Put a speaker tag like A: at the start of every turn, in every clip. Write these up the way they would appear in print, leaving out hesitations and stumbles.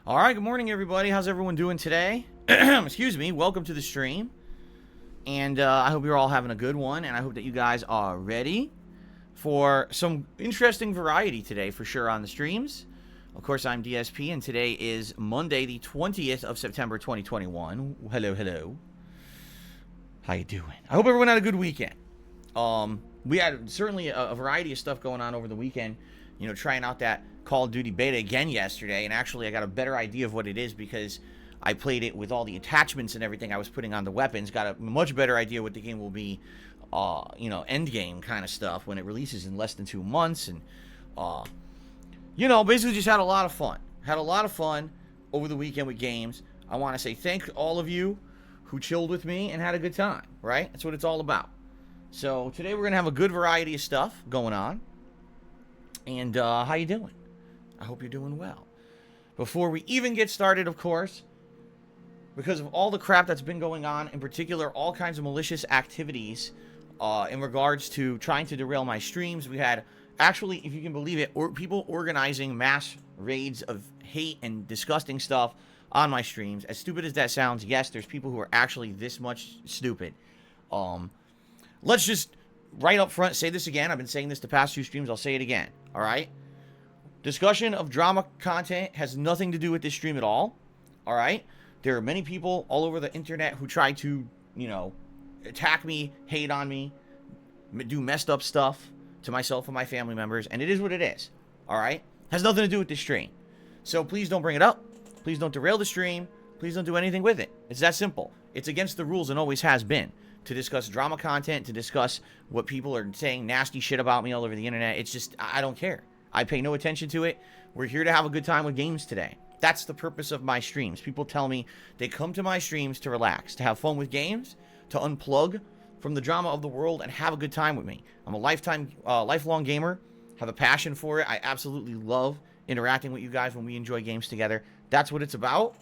A: All right, good morning, everybody. How's everyone doing today? Excuse me. Welcome to the stream. And I hope you're all having a good one. And I hope that you guys are ready for some interesting variety today for sure on the streams. Of course, I'm DSP, and today is Monday, the 20th of September, 2021. Hello, hello. How you doing? I hope everyone had a good weekend. We had certainly a variety of stuff going on over the weekend. You know, trying out that Call of Duty beta again yesterday, and actually I got a better idea of what it is because I played it with all the attachments and everything I was putting on the weapons. Got a much better idea what the game will be, you know, end game kind of stuff when it releases in less than 2 months. And, you know, basically just had a lot of fun. Had a lot of fun over the weekend with games. I want to say thank all of you who chilled with me and had a good time, right? That's what it's all about. So today we're going to have a good variety of stuff going on. And how you doing? I hope you're doing well. Before we even get started, of course, because of all the crap that's been going on, in particular, all kinds of malicious activities in regards to trying to derail my streams. We had, actually, if you can believe it, people organizing mass raids of hate and disgusting stuff on my streams. As stupid as that sounds, yes, there's people who are actually this much stupid. Let's just right up front say this again. I've been saying this the past 2 streams. I'll say it again. All right? Discussion of drama content has nothing to do with this stream at all. All right? There are many people all over the internet who try to, you know, attack me, hate on me, do messed up stuff to myself and my family members, and it is what it is. All right? Has nothing to do with this stream. So please don't bring it up. Please don't derail the stream. Please don't do anything with it. It's that simple. It's against the rules and always has been to discuss drama content, to discuss what people are saying nasty shit about me all over the internet. It's just, I don't care. I pay no attention to it. We're here to have a good time with games today. That's the purpose of my streams. People tell me they come to my streams to relax, to have fun with games, to unplug from the drama of the world and have a good time with me. I'm a lifelong gamer, have a passion for it. I absolutely love interacting with you guys when we enjoy games together. That's what it's about.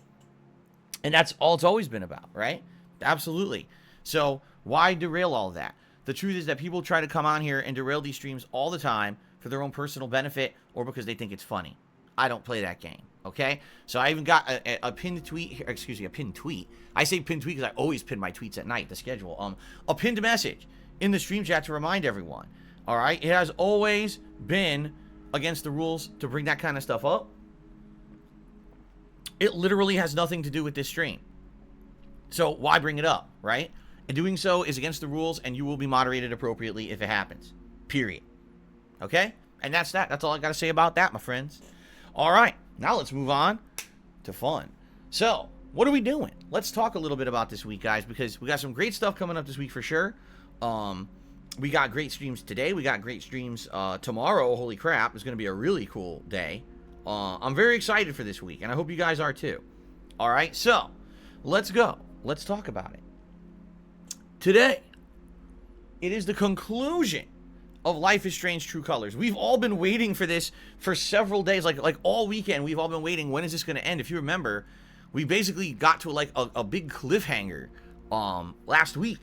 A: And that's all it's always been about, right? Absolutely. So why derail all of that? The truth is that people try to come on here and derail these streams all the time for their own personal benefit or because they think it's funny. I don't play that game, okay? So I even got a pinned tweet here, excuse me, a pinned tweet. I say pinned tweet because I always pin my tweets at night, the schedule. A pinned message in the stream chat to remind everyone, all right? It has always been against the rules to bring that kind of stuff up. It literally has nothing to do with this stream. So why bring it up, right? And doing so is against the rules, and you will be moderated appropriately if it happens. Period. Okay? And that's that. That's all I got to say about that, my friends. All right. Now let's move on to fun. So, what are we doing? Let's talk a little bit about this week, guys, because we got some great stuff coming up this week for sure. We got great streams today. We got great streams tomorrow. Holy crap. It's going to be a really cool day. I'm very excited for this week, and I hope you guys are too. All right? So, let's go. Let's talk about it. Today, it is the conclusion of Life is Strange True Colors. We've all been waiting for this for several days, like all weekend. We've all been waiting. When is this going to end? If you remember, we basically got to like a big cliffhanger last week.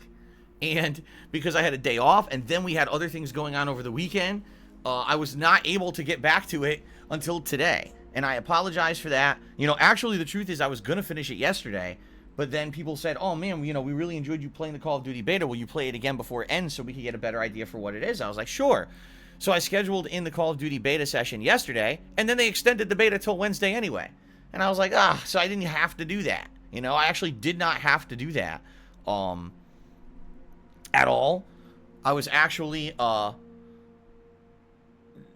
A: And because I had a day off and then we had other things going on over the weekend, I was not able to get back to it until today. And I apologize for that. You know, actually, the truth is I was going to finish it yesterday. But then people said, oh, man, you know, we really enjoyed you playing the Call of Duty beta. Will you play it again before it ends so we can get a better idea for what it is? I was like, sure. So I scheduled in the Call of Duty beta session yesterday, and then they extended the beta till Wednesday anyway. And I was like, so I didn't have to do that. You know, I actually did not have to do that at all. I was actually,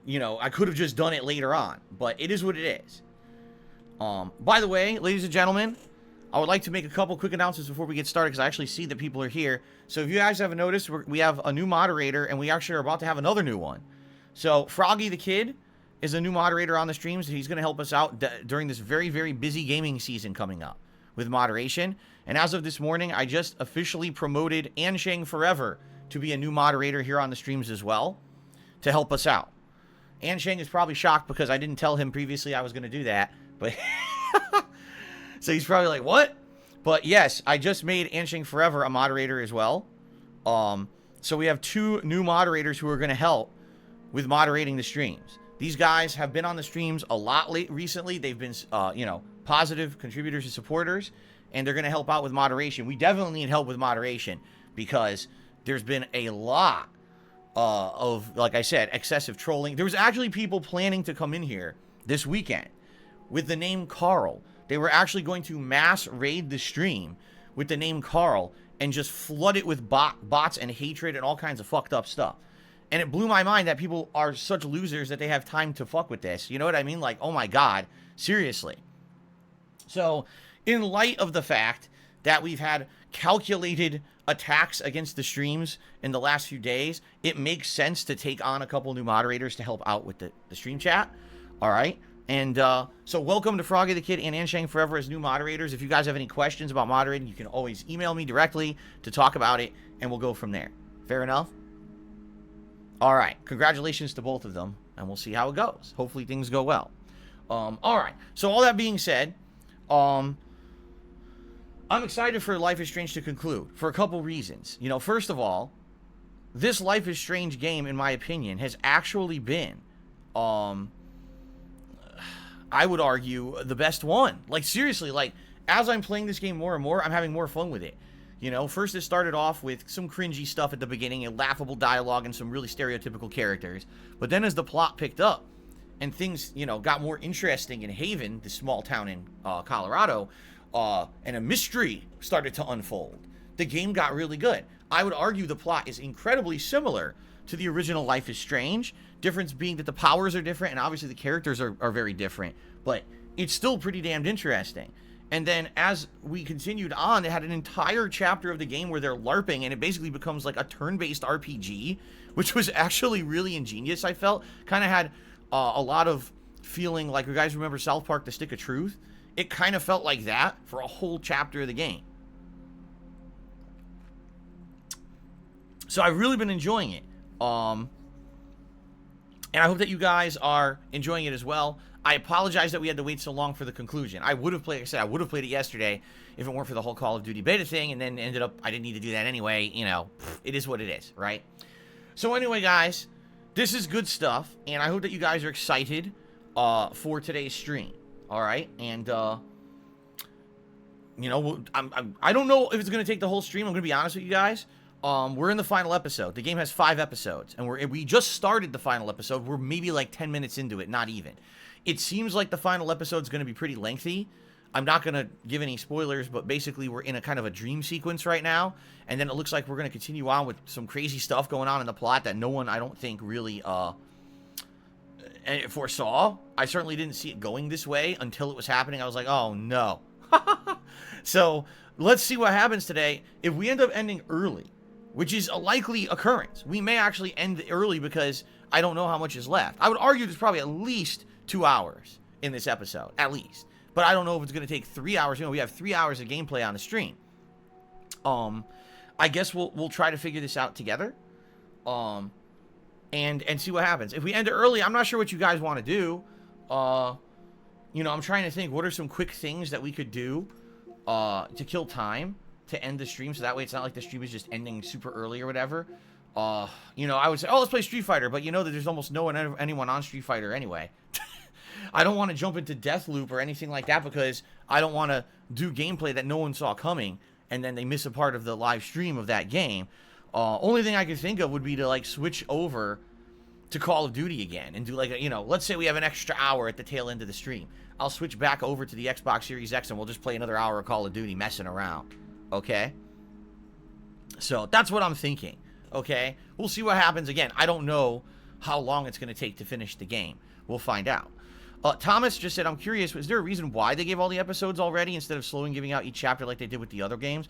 A: you know, I could have just done it later on. But it is what it is. By the way, ladies and gentlemen, I would like to make a couple quick announcements before we get started because I actually see that people are here. So if you guys haven't noticed, we have a new moderator and we actually are about to have another new one. So Froggy the Kid is a new moderator on the streams. He's going to help us out during this very, very busy gaming season coming up with moderation. And as of this morning, I just officially promoted Ansheng Forever to be a new moderator here on the streams as well to help us out. Ansheng is probably shocked because I didn't tell him previously I was going to do that. But... So he's probably like, what? But yes, I just made Ansheng Forever a moderator as well. So we have 2 new moderators who are going to help with moderating the streams. These guys have been on the streams a lot recently. They've been, positive contributors and supporters, and they're going to help out with moderation. We definitely need help with moderation because there's been a lot of, like I said, excessive trolling. There was actually people planning to come in here this weekend with the name Carl. They were actually going to mass raid the stream with the name Carl and just flood it with bots and hatred and all kinds of fucked up stuff. And it blew my mind that people are such losers that they have time to fuck with this. You know what I mean? Like, oh my God, seriously. So, in light of the fact that we've had calculated attacks against the streams in the last few days, it makes sense to take on a couple new moderators to help out with the stream chat. All right? And so welcome to Froggy the Kid and Anshang Forever as new moderators. If you guys have any questions about moderating, you can always email me directly to talk about it, and we'll go from there. Fair enough? All right. Congratulations to both of them, and we'll see how it goes. Hopefully things go well. All right. So all that being said, I'm excited for Life is Strange to conclude for a couple reasons. You know, first of all, this Life is Strange game, in my opinion, has actually been, I would argue, the best one. Like, seriously, like, as I'm playing this game more and more, I'm having more fun with it. You know, first it started off with some cringy stuff at the beginning, and laughable dialogue and some really stereotypical characters. But then as the plot picked up and things, you know, got more interesting in Haven, the small town in Colorado, and a mystery started to unfold, the game got really good. I would argue the plot is incredibly similar to the original Life is Strange. Difference being that the powers are different, and obviously the characters are very different. But it's still pretty damned interesting. And then as we continued on, they had an entire chapter of the game where they're LARPing, and it basically becomes like a turn-based RPG, which was actually really ingenious, I felt. Kind of had a lot of feeling like, you guys remember South Park, The Stick of Truth? It kind of felt like that for a whole chapter of the game. So I've really been enjoying it. And I hope that you guys are enjoying it as well. I apologize that we had to wait so long for the conclusion. I would have played, like I said, I would have played it yesterday if it weren't for the whole Call of Duty beta thing, and then ended up, I didn't need to do that anyway. You know, it is what it is, right? So anyway, guys, this is good stuff, and I hope that you guys are excited for today's stream. All right, and you know, I don't know if it's gonna take the whole stream. I'm gonna be honest with you guys. We're in the final episode. The game has 5 episodes, and we just started the final episode. We're maybe like 10 minutes into it, not even. It seems like the final episode is going to be pretty lengthy. I'm not going to give any spoilers, but basically we're in a kind of a dream sequence right now, and then it looks like we're going to continue on with some crazy stuff going on in the plot that no one, I don't think, really foresaw. I certainly didn't see it going this way until it was happening. I was like, oh no. So let's see what happens today. If we end up ending early, which is a likely occurrence, we may actually end early because I don't know how much is left. I would argue there's probably at least 2 hours in this episode, at least. But I don't know if it's going to take 3 hours. You know, we have 3 hours of gameplay on the stream. I guess we'll try to figure this out together. And see what happens. If we end it early, I'm not sure what you guys want to do. You know, I'm trying to think, what are some quick things that we could do to kill time to end the stream, so that way it's not like the stream is just ending super early or whatever. You know, I would say, oh, let's play Street Fighter, but you know that there's almost anyone on Street Fighter anyway. I don't want to jump into Deathloop or anything like that because I don't want to do gameplay that no one saw coming and then they miss a part of the live stream of that game. Only thing I could think of would be to like switch over to Call of Duty again and do like a, you know, let's say we have an extra hour at the tail end of the stream. I'll switch back over to the Xbox Series X and we'll just play another hour of Call of Duty messing around. Okay? So that's what I'm thinking. Okay? We'll see what happens. Again, I don't know how long it's going to take to finish the game. We'll find out. Thomas just said, I'm curious, is there a reason why they gave all the episodes already instead of slowly giving out each chapter like they did with the other games?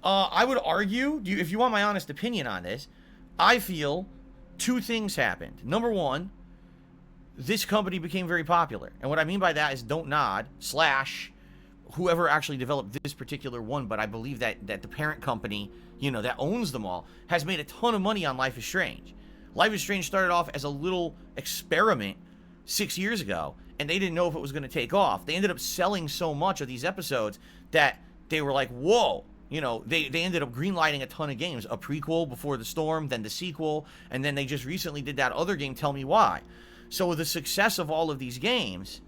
A: I would argue, if you want my honest opinion on this, I feel 2 things happened. Number 1, this company became very popular. And what I mean by that is Don't Nod / whoever actually developed this particular one, but I believe that the parent company, you know, that owns them all, has made a ton of money on Life is Strange. Life is Strange started off as a little experiment 6 years ago, and they didn't know if it was going to take off. They ended up selling so much of these episodes that they were like, whoa. You know, they ended up greenlighting a ton of games. A prequel, Before the Storm, then the sequel, and then they just recently did that other game, Tell Me Why. So with the success of all of these games,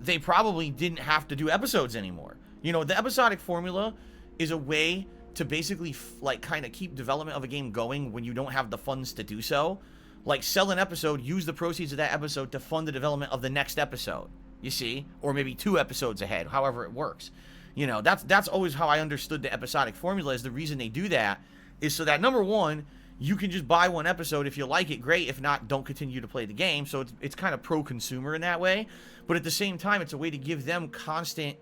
A: they probably didn't have to do episodes anymore. You know, the episodic formula is a way to basically like kind of keep development of a game going when you don't have the funds to do so. Like sell an episode, use the proceeds of that episode to fund the development of the next episode. You see, or maybe 2 episodes ahead, however it works. You know, that's always how I understood the episodic formula. Is the reason they do that is so that, number one, you can just buy 1 episode. If you like it, great. If not, don't continue to play the game. So it's kind of pro-consumer in that way. But at the same time, it's a way to give them constant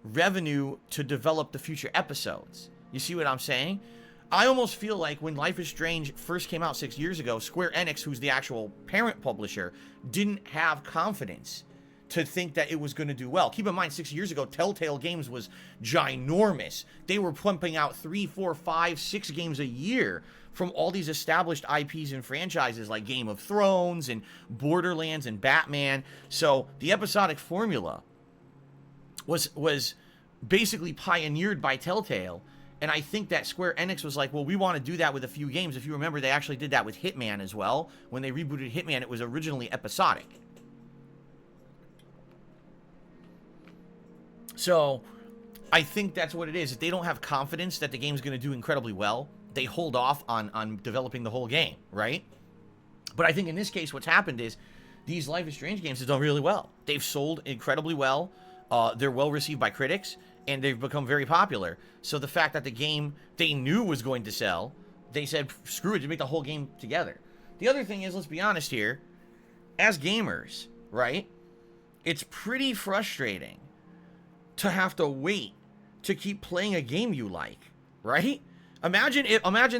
A: revenue to develop the future episodes. You see what I'm saying? I almost feel like when Life is Strange first came out 6 years ago, Square Enix, who's the actual parent publisher, didn't have confidence to think that it was going to do well. Keep in mind, 6 years ago, Telltale Games was ginormous. They were pumping out 3, 4, 5, 6 games a year from all these established IPs and franchises like Game of Thrones and Borderlands and Batman. So the episodic formula was basically pioneered by Telltale. And I think that Square Enix was like, well, we want to do that with a few games. If you remember, they actually did that with Hitman as well. When they rebooted Hitman, it was originally episodic. So I think that's what it is. If they don't have confidence that the game's going to do incredibly well, they hold off on developing the whole game, right? But I think in this case, what's happened is these Life is Strange games have done really well. They've sold incredibly well. They're well received by critics, and they've become very popular. So the fact that the game they knew was going to sell, they said, screw it, just make the whole game together. The other thing is, let's be honest here, as gamers, right, it's pretty frustrating to have to wait to keep playing a game you like, right? Imagine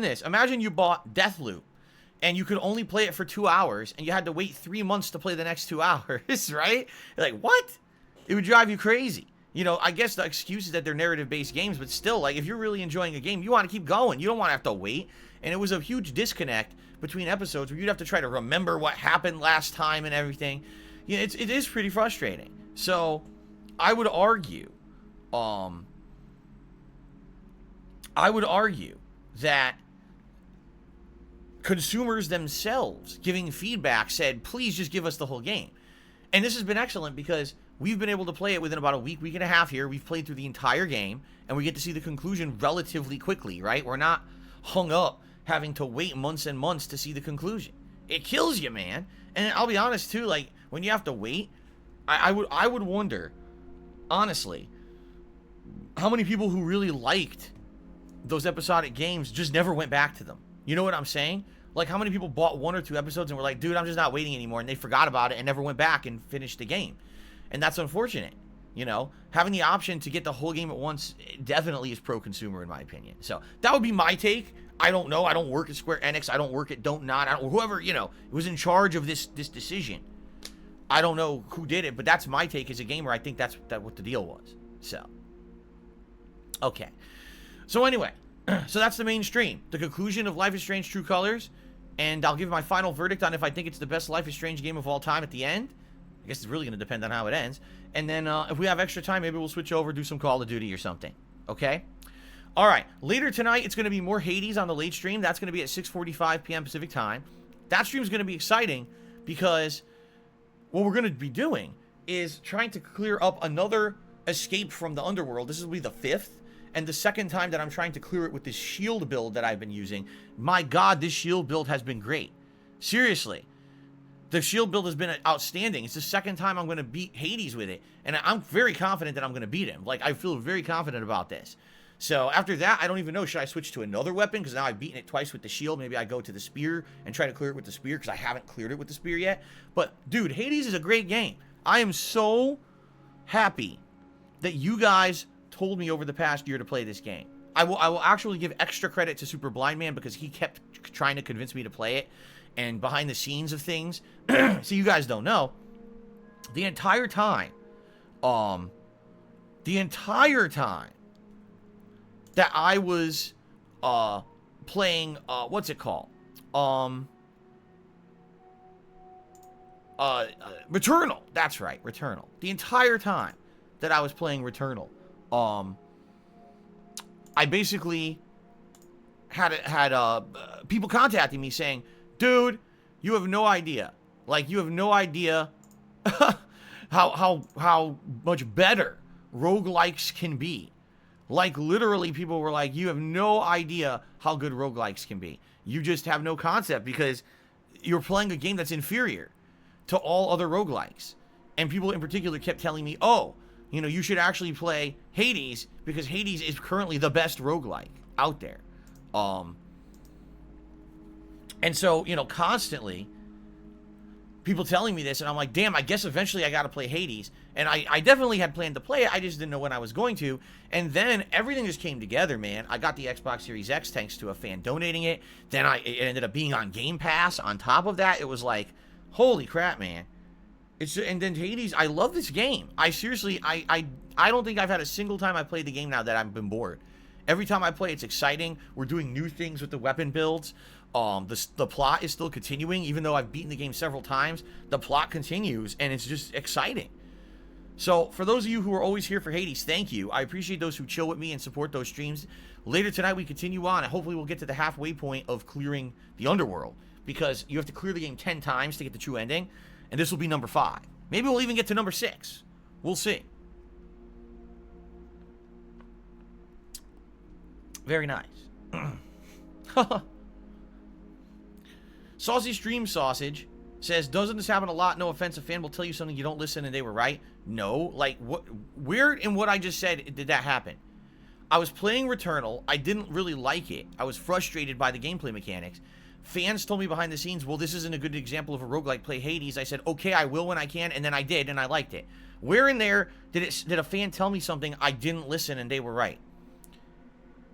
A: this. Imagine you bought Deathloop, and you could only play it for 2 hours, and you had to wait 3 months to play the next 2 hours, right? You're like, what? It would drive you crazy. You know, I guess the excuse is that they're narrative-based games, but still, like, if you're really enjoying a game, you want to keep going. You don't want to have to wait. And it was a huge disconnect between episodes where you'd have to try to remember what happened last time and everything. You know, it is pretty frustrating. So, I would argue that consumers themselves giving feedback said, please just give us the whole game. And this has been excellent because we've been able to play it within about a week and a half here. We've played through the entire game, and we get to see the conclusion relatively quickly, right? We're not hung up having to wait months and months to see the conclusion. It kills you, man. And I'll be honest, too, like, when you have to wait, I would wonder, honestly, how many people who really liked those episodic games just never went back to them. You know what I'm saying? Like, how many people bought 1 or 2 episodes and were like, dude, I'm just not waiting anymore, and they forgot about it and never went back and finished the game. And that's unfortunate. You know, having the option to get the whole game at once definitely is pro-consumer in my opinion. So that would be my take. I don't know. I don't work at Square Enix. I don't work at whoever, you know, was in charge of this decision. I don't know who did it, but that's my take as a gamer. I think that's what the deal was. So, okay. So anyway, so that's the main stream. The conclusion of Life is Strange True Colors. And I'll give my final verdict on if I think it's the best Life is Strange game of all time at the end. I guess it's really going to depend on how it ends. And then if we have extra time, maybe we'll switch over, do some Call of Duty or something. Okay? All right. Later tonight, it's going to be more Hades on the late stream. That's going to be at 6:45 p.m. Pacific time. That stream is going to be exciting because what we're going to be doing is trying to clear up another escape from the underworld. This will be the 5th. And the second time that I'm trying to clear it with this shield build that I've been using. My God, this shield build has been great. Seriously. The shield build has been outstanding. It's the second time I'm going to beat Hades with it. And I'm very confident that I'm going to beat him. Like, I feel very confident about this. So, after that, I don't even know. Should I switch to another weapon? Because now I've beaten it twice with the shield. Maybe I go to the spear and try to clear it with the spear. Because I haven't cleared it with the spear yet. But, dude, Hades is a great game. I am so happy that you guys told me over the past year to play this game. I will actually give extra credit to Super Blind Man because he kept trying to convince me to play it. And behind the scenes of things, so you guys don't know, the entire time that I was playing, what's it called? Returnal. That's right, Returnal. The entire time that I was playing Returnal, I basically had people contacting me saying, dude, you have no idea. Like, you have no idea how much better roguelikes can be. Like, literally, people were like, you have no idea how good roguelikes can be. You just have no concept because you're playing a game that's inferior to all other roguelikes. And people in particular kept telling me, oh, you know, you should actually play Hades because Hades is currently the best roguelike out there. And so, you know, constantly people telling me this, and I'm like, damn, I guess eventually I got to play Hades. And I definitely had planned to play it. I just didn't know when I was going to. And then everything just came together, man. I got the Xbox Series X thanks to a fan donating it. Then it ended up being on Game Pass. On top of that, it was like, holy crap, man. And then Hades, I love this game. I seriously, I don't think I've had a single time I played the game now that I've been bored. Every time I play, it's exciting. We're doing new things with the weapon builds. The plot is still continuing, even though I've beaten the game several times. The plot continues, and it's just exciting. So, for those of you who are always here for Hades, thank you. I appreciate those who chill with me and support those streams. Later tonight, we continue on, and hopefully we'll get to the halfway point of clearing the Underworld, because you have to clear the game 10 times to get the true ending, and this will be number 5. Maybe we'll even get to number 6. We'll see. Very nice. Saucy Stream Sausage says, doesn't this happen a lot? No offense, a fan will tell you something, you don't listen, and they were right. No, like, what? Where in what I just said did that happen? I was playing Returnal. I didn't really like it. I was frustrated by the gameplay mechanics. Fans told me behind the scenes, well, this isn't a good example of a roguelike, play Hades. I said, okay, I will when I can, and then I did, and I liked it. Where in there did a fan tell me something, I didn't listen, and they were right?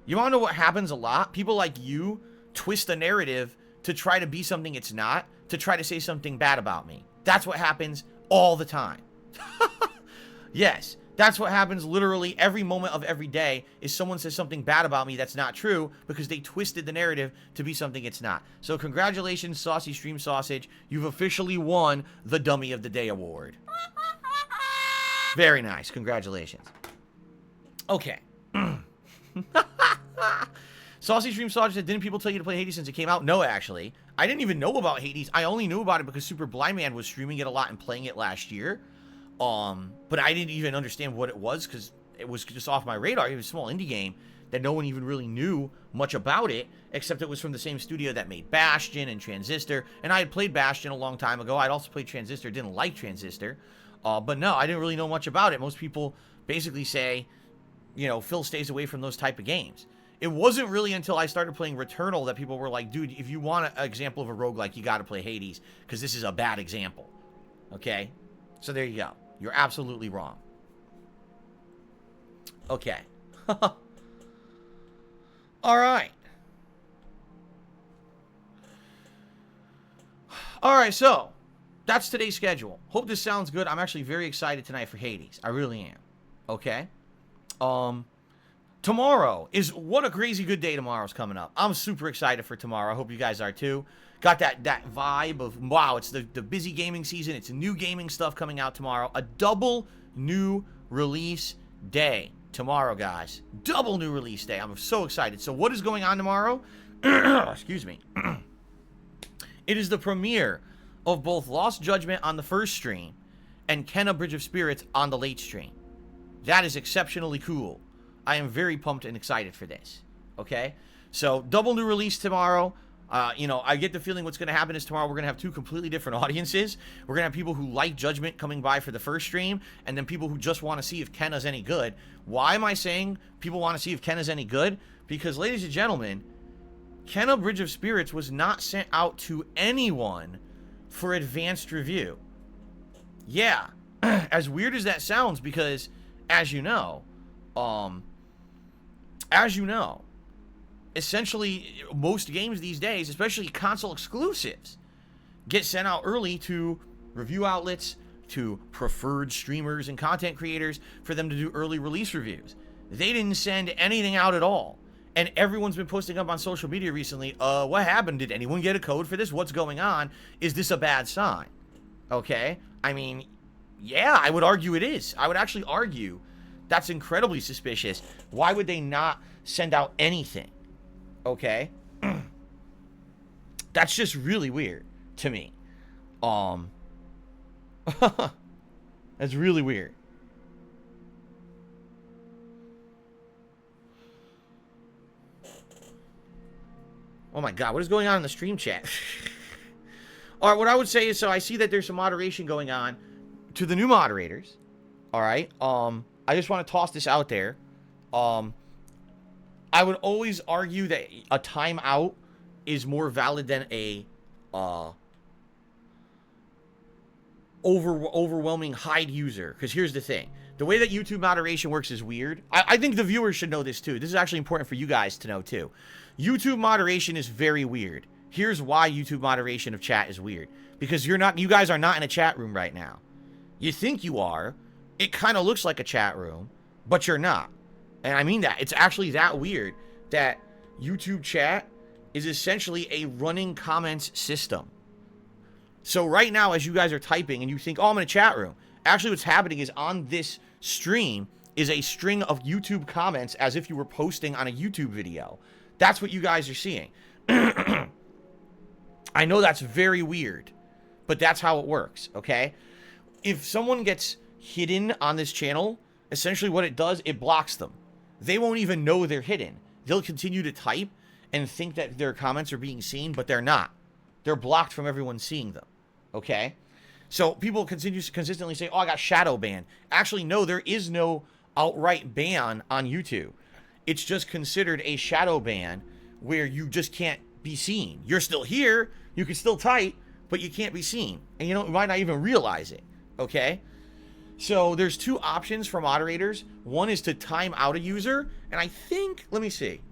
A: You want to know what happens a lot? People like you twist the narrative to try to be something it's not, to try to say something bad about me. That's what happens all the time. Yes, that's what happens literally every moment of every day, is someone says something bad about me that's not true because they twisted the narrative to be something it's not. So congratulations, Saucy Stream Sausage. You've officially won the Dummy of the Day award. Very nice. Congratulations. Okay. Saucy Stream Sausage said, didn't people tell you to play Hades since it came out? No, actually. I didn't even know about Hades. I only knew about it because Super Blind Man was streaming it a lot and playing it last year. But I didn't even understand what it was because it was just off my radar. It was a small indie game that no one even really knew much about it, except it was from the same studio that made Bastion and Transistor. And I had played Bastion a long time ago. I'd also played Transistor, didn't like Transistor. But no, I didn't really know much about it. Most people basically say, you know, Phil stays away from those type of games. It wasn't really until I started playing Returnal that people were like, dude, if you want an example of a roguelike, you got to play Hades, because this is a bad example. Okay? So there you go. You're absolutely wrong. Okay. All right. All right, so that's today's schedule. Hope this sounds good. I'm actually very excited tonight for Hades. I really am. Okay? Tomorrow is, what a crazy good day tomorrow's coming up. I'm super excited for tomorrow. I hope you guys are too. Got that vibe of, wow, it's the busy gaming season. It's new gaming stuff coming out tomorrow. A double new release day tomorrow, guys. Double new release day. I'm so excited. So what is going on tomorrow? Excuse me. It is the premiere of both Lost Judgment on the first stream and Kenna Bridge of Spirits on the late stream. That is exceptionally cool. I am very pumped and excited for this. Okay? So, double new release tomorrow. You know, I get the feeling what's going to happen is tomorrow we're going to have two completely different audiences. We're going to have people who like Judgment coming by for the first stream, and then people who just want to see if Kenna's any good. Why am I saying people want to see if Kenna's any good? Because, ladies and gentlemen, Kenna Bridge of Spirits was not sent out to anyone for advanced review. Yeah, as weird as that sounds, because, as you know, essentially most games these days, especially console exclusives, get sent out early to review outlets, to preferred streamers and content creators for them to do early release reviews. They didn't send anything out at all. And everyone's been posting up on social media recently, what happened? Did anyone get a code for this? What's going on? Is this a bad sign? Okay? I mean, yeah, I would argue it is. I would actually argue that's incredibly suspicious. Why would they not send out anything? Okay? That's just really weird to me. Um, that's really weird. Oh my god, what is going on in the stream chat? Alright, what I would say is, so I see that there's some moderation going on to the new moderators. Alright, I just want to toss this out there. I would always argue that a timeout is more valid than a overwhelming hide user. Because here's the thing. The way that YouTube moderation works is weird. I think the viewers should know this too. This is actually important for you guys to know too. YouTube moderation is very weird. Here's why YouTube moderation of chat is weird. Because you guys are not in a chat room right now. You think you are. It kind of looks like a chat room, but you're not. And I mean that. It's actually that weird that YouTube chat is essentially a running comments system. So right now, as you guys are typing and you think, oh, I'm in a chat room. Actually, what's happening is on this stream is a string of YouTube comments as if you were posting on a YouTube video. That's what you guys are seeing. I know that's very weird, but that's how it works, okay? If someone gets hidden on this channel, essentially what it does, it blocks them. They won't even know they're hidden. They'll continue to type and think that their comments are being seen, but they're not. They're blocked from everyone seeing them, okay? So people consistently say, oh, I got shadow banned. Actually, no, there is no outright ban on YouTube. It's just considered a shadow ban where you just can't be seen. You're still here, you can still type, but you can't be seen. And you might not even realize it, okay? So there's two options for moderators. One is to time out a user, and I think, let me see.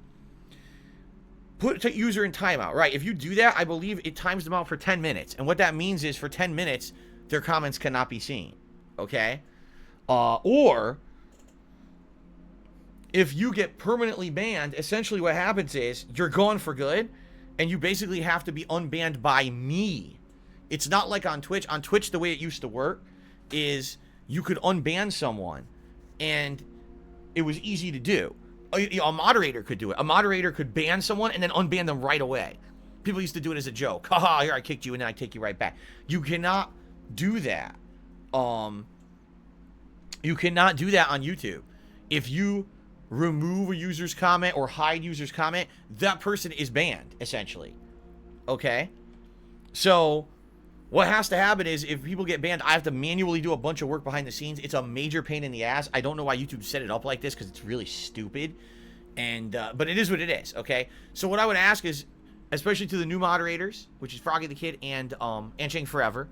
A: Put user in timeout, right? If you do that, I believe it times them out for 10 minutes. And what that means is for 10 minutes, their comments cannot be seen, okay? Or if you get permanently banned, essentially what happens is you're gone for good, and you basically have to be unbanned by me. It's not like on Twitch. On Twitch, the way it used to work is you could unban someone, and it was easy to do. A moderator could do it. A moderator could ban someone and then unban them right away. People used to do it as a joke. Haha, here I kicked you, and then I take you right back. You cannot do that. You cannot do that on YouTube. If you remove a user's comment or hide user's comment, that person is banned, essentially. Okay? So what has to happen is if people get banned, I have to manually do a bunch of work behind the scenes. It's a major pain in the ass. I don't know why YouTube set it up like this because it's really stupid. And but it is what it is, okay? So what I would ask is, especially to the new moderators, which is Froggy the Kid and Chang Forever,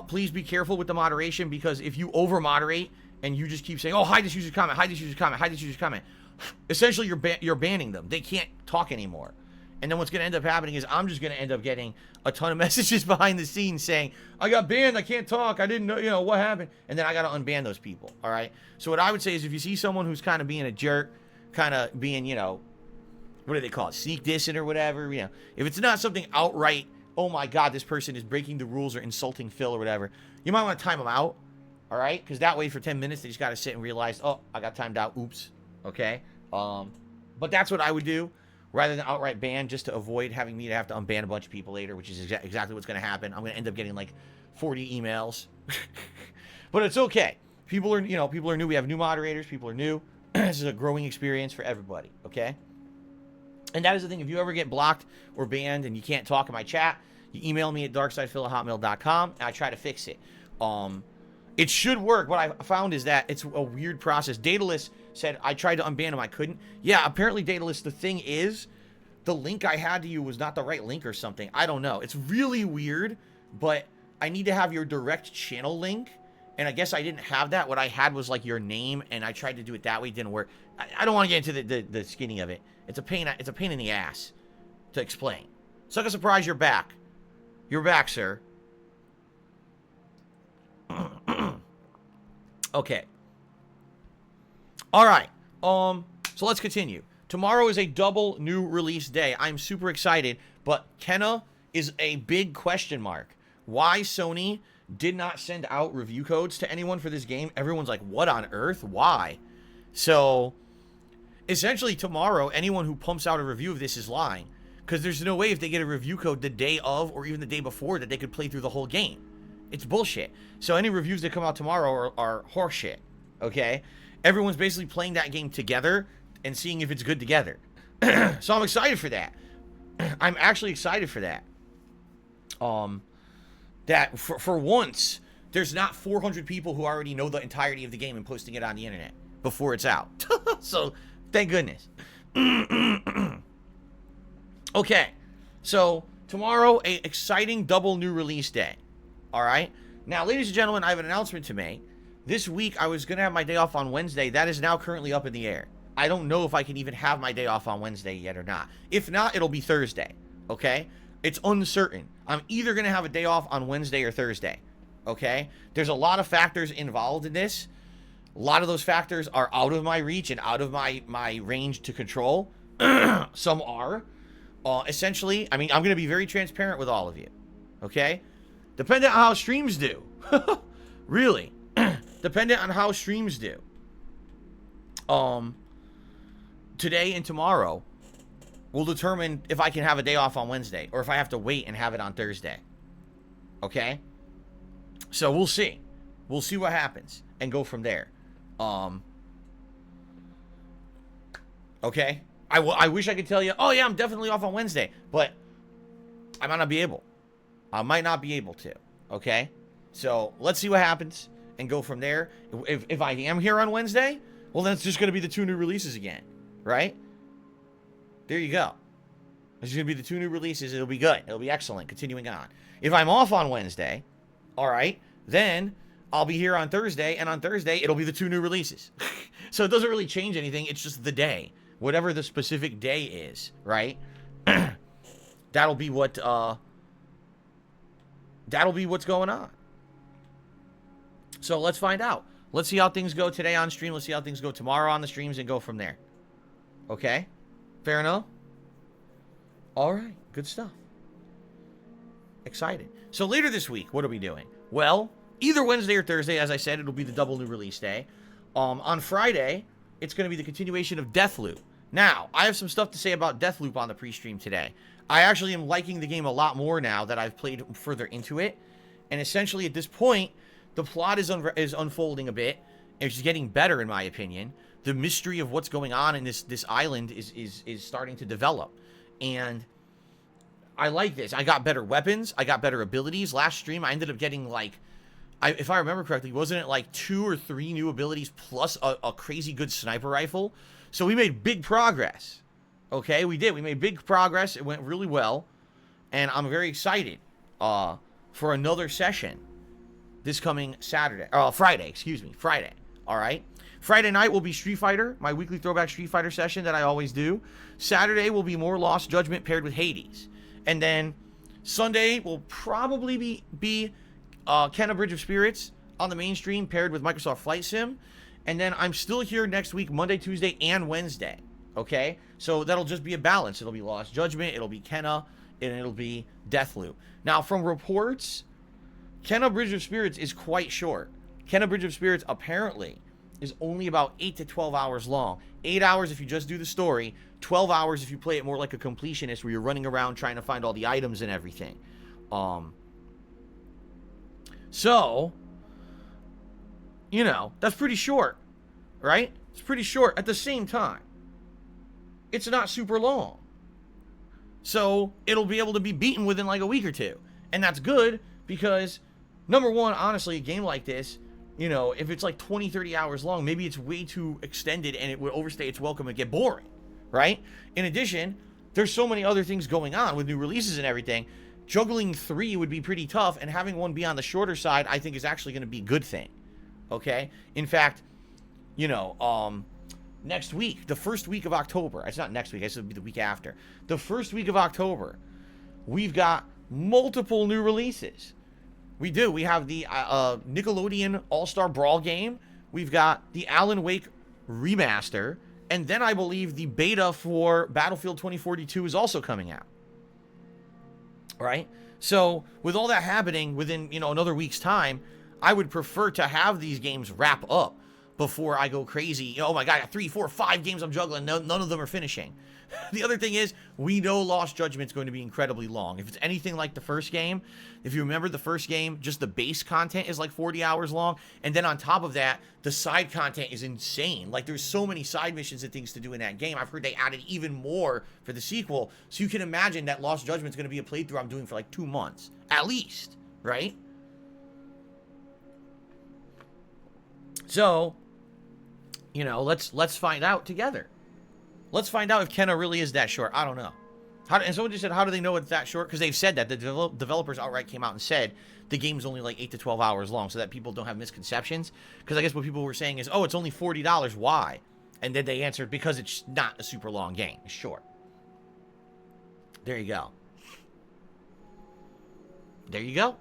A: please be careful with the moderation, because if you over-moderate and you just keep saying, oh, hide this user's comment, hide this user's comment, hide this user's comment, essentially you're banning them. They can't talk anymore. And then what's going to end up happening is I'm just going to end up getting a ton of messages behind the scenes saying, I got banned, I can't talk, I didn't know, what happened? And then I got to unban those people, all right? So what I would say is if you see someone who's kind of being a jerk, kind of being, what do they call it, sneak dissing or whatever, if it's not something outright, oh my God, this person is breaking the rules or insulting Phil or whatever, you might want to time them out, all right? Because that way for 10 minutes, they just got to sit and realize, oh, I got timed out, oops, okay? But that's what I would do, rather than outright ban, just to avoid having me to have to unban a bunch of people later, which is exactly what's going to happen. I'm going to end up getting like 40 emails. But it's okay. People are new. We have new moderators. People are new. This is a growing experience for everybody, okay? And that is the thing. If you ever get blocked or banned and you can't talk in my chat, you email me at darksidephil@hotmail.com, and I try to fix it. It should work. What I found is that it's a weird process. Daedalus said, I tried to unban him, I couldn't. Yeah, apparently, Daedalus, the thing is, the link I had to you was not the right link or something. I don't know. It's really weird, but I need to have your direct channel link, and I guess I didn't have that. What I had was, like, your name, and I tried to do it that way. It didn't work. I don't want to get into the skinny of it. It's a pain in the ass to explain. Suck a surprise, you're back. You're back, sir. Okay. All right. So let's continue. Tomorrow is a double new release day. I'm super excited, but Kenna is a big question mark. Why Sony did not send out review codes to anyone for this game? Everyone's like, what on earth? Why? So, essentially tomorrow, anyone who pumps out a review of this is lying, Because there's no way if they get a review code the day of or even the day before that they could play through the whole game. It's bullshit. So any reviews that come out tomorrow are horseshit, okay? Everyone's basically playing that game together and seeing if it's good together. So I'm excited for that. I'm actually excited for that. That for once, there's not 400 people who already know the entirety of the game and posting it on the internet before it's out. So, thank goodness. Okay, so tomorrow, a exciting double new release day. All right? Now, ladies and gentlemen, I have an announcement to make. This week, I was going to have my day off on Wednesday. That is now currently up in the air. I don't know if I can even have my day off on Wednesday yet or not. If not, it'll be Thursday. Okay? It's uncertain. I'm either going to have a day off on Wednesday or Thursday. Okay? There's a lot of factors involved in this. A lot of those factors are out of my reach and out of my range to control. Some are. Essentially, I mean, I'm going to be very transparent with all of you. Okay? Depending on how streams do. Really. Dependent on how streams do. Today and tomorrow will determine if I can have a day off on Wednesday or if I have to wait and have it on Thursday. Okay? So we'll see. We'll see what happens and go from there. Okay? I wish I could tell you, oh yeah, I'm definitely off on Wednesday, but I might not be able. I might not be able to. Okay? So let's see what happens and go from there. If I am here on Wednesday, well, then it's just going to be the 2 new releases again. Right? There you go. It's going to be the 2 new releases. It'll be good. It'll be excellent. Continuing on. If I'm off on Wednesday, all right, then I'll be here on Thursday, and on Thursday, it'll be the 2 new releases. So it doesn't really change anything. It's just the day. Whatever the specific day is, right? That'll be what's going on. So let's find out. Let's see how things go today on stream. Let's see how things go tomorrow on the streams and go from there. Okay? Fair enough? All right. Good stuff. Excited. So later this week, what are we doing? Well, either Wednesday or Thursday, as I said, it'll be the double new release day. On Friday, it's going to be the continuation of Deathloop. Now, I have some stuff to say about Deathloop on the pre-stream today. I actually am liking the game a lot more now that I've played further into it. And essentially, at this point, the plot is unfolding a bit. It's getting better, in my opinion. The mystery of what's going on in this island is starting to develop. And I like this. I got better weapons. I got better abilities. Last stream, I ended up getting, like, if I remember correctly, wasn't it like 2 or 3 new abilities plus a crazy good sniper rifle? So we made big progress. Okay, we did. We made big progress. It went really well. And I'm very excited for another session this coming Friday. Friday. All right. Friday night will be Street Fighter, my weekly throwback Street Fighter session that I always do. Saturday will be more Lost Judgment paired with Hades. And then Sunday will probably be Kenna Bridge of Spirits on the mainstream paired with Microsoft Flight Sim. And then I'm still here next week, Monday, Tuesday, and Wednesday. Okay? So that'll just be a balance. It'll be Lost Judgment, it'll be Kenna, and it'll be Deathloop. Now, from reports, Kenna Bridge of Spirits is quite short. Kenna Bridge of Spirits apparently is only about 8 to 12 hours long. 8 hours if you just do the story, 12 hours if you play it more like a completionist where you're running around trying to find all the items and everything. So, you know, that's pretty short, right? It's pretty short. At the same time, it's not super long. So, it'll be able to be beaten within like a week or two. And that's good because, number one, honestly, a game like this, you know, if it's like 20, 30 hours long, maybe it's way too extended and it would overstay its welcome and get boring, right? In addition, there's so many other things going on with new releases and everything. Juggling 3 would be pretty tough, and having one be on the shorter side, I think, is actually going to be a good thing, okay? In fact, you know, next week, the first week of October, it's not next week, I guess it'll be the week after. The first week of October, we've got multiple new releases. We do. We have the Nickelodeon All-Star Brawl game. We've got the Alan Wake remaster. And then I believe the beta for Battlefield 2042 is also coming out. Right? So, with all that happening within, you know, another week's time, I would prefer to have these games wrap up before I go crazy. Oh my God, I got 3, 4, 5 games I'm juggling. None of them are finishing. The other thing is, we know Lost Judgment's going to be incredibly long. If it's anything like the first game, if you remember the first game, just the base content is like 40 hours long. And then on top of that, the side content is insane. Like, there's so many side missions and things to do in that game. I've heard they added even more for the sequel. So you can imagine that Lost Judgment's going to be a playthrough I'm doing for like 2 months. At least, right? So, you know, let's find out together. Let's find out if Kenna really is that short. I don't know. And someone just said, how do they know it's that short? Because they've said that. The developers outright came out and said the game's only like 8 to 12 hours long, so that people don't have misconceptions. Because I guess what people were saying is, oh, it's only $40. Why? And then they answered, because it's not a super long game. It's short. There you go. There you go.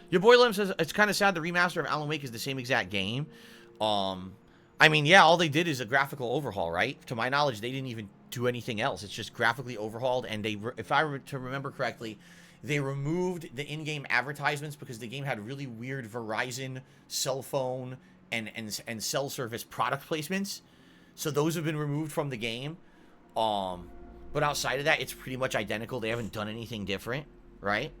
A: Your boy Lim says, it's kind of sad the remaster of Alan Wake is the same exact game. I mean, yeah, all they did is a graphical overhaul, right? To my knowledge, they didn't even do anything else. It's just graphically overhauled, and they, if I were to remember correctly, they removed the in-game advertisements because the game had really weird Verizon cell phone and cell service product placements. So those have been removed from the game. But outside of that, it's pretty much identical. They haven't done anything different, right?